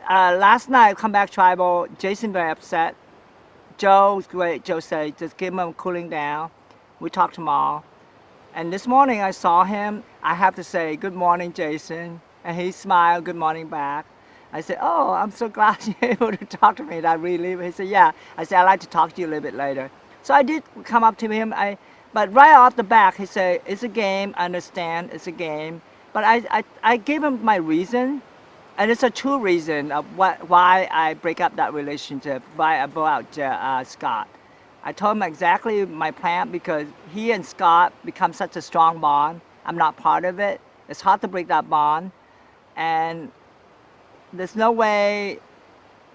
last night I come back tribal. Jason very upset. Joe's great. Joe said just give him cooling down. We talk tomorrow. And this morning I saw him. I have to say good morning, Jason, and he smiled good morning back. I said, oh, I'm so glad you're able to talk to me. That really. He said, yeah. I said, I'd like to talk to you a little bit later. So I did come up to him. But right off the back, he said, it's a game. I understand. It's a game. But I gave him my reason. And it's a true reason of why I break up that relationship, why I brought out Scott. I told him exactly my plan because he and Scott become such a strong bond. I'm not part of it. It's hard to break that bond. And there's no way,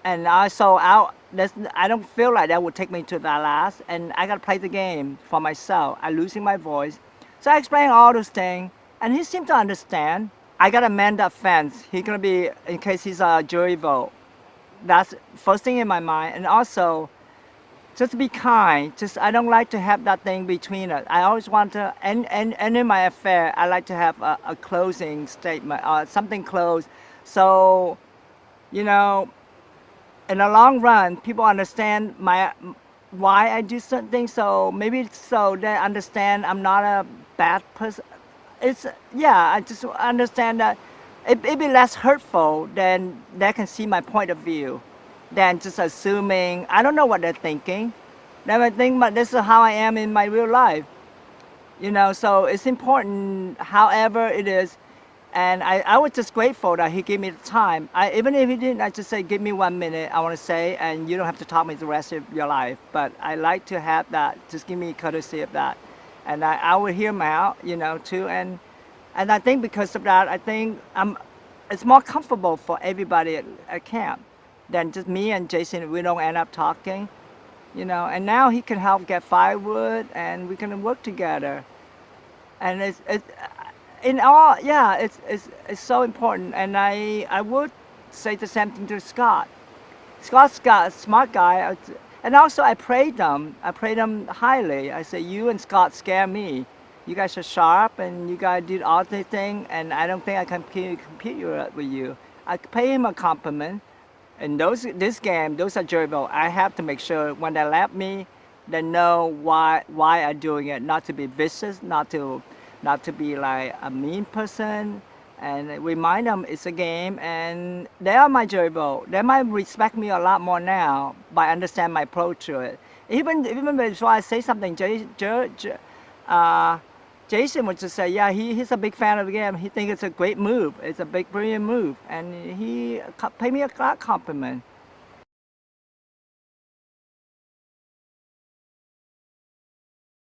and also I don't feel like that would take me to that last. And I got to play the game for myself. I'm losing my voice. So I explained all those things, and he seemed to understand. I gotta mend that fence. He's gonna be, in case he's a jury vote. That's first thing in my mind. And also, just be kind. Just I don't like to have that thing between us. I always want to, and in my affair, I like to have a closing statement, something closed. So, you know, in the long run, people understand why I do certain things. So maybe so they understand I'm not a bad person. It's I just understand that it be less hurtful than they can see my point of view than just assuming I don't know what they're thinking. They might think but this is how I am in my real life. So it's important however it is. And I was just grateful that he gave me the time. Even if he didn't, I just say, give me 1 minute, I want to say, and you don't have to talk to me the rest of your life. But I like to have that, just give me courtesy of that. And I will hear him out, too. And I think because of that, I think it's more comfortable for everybody at camp than just me and Jason. We don't end up talking, And now he can help get firewood, and we can work together. And it's in all, it's so important. And I would say the same thing to Scott. Scott's got a smart guy. And also I praise them. I praise them highly. I say, you and Scott scare me. You guys are sharp and you guys did all the thing, and I don't think I can compete with you. I pay him a compliment. And this game, those are durable. I have to make sure when they lap me, they know why I'm doing it. Not to be vicious, not to be like a mean person. And remind them it's a game, and they are my jury vote. They might respect me a lot more now by understand my approach to it. Even before I say something, Jason would just say, yeah, he's a big fan of the game. He thinks it's a great move. It's a big, brilliant move, and he paid me a compliment.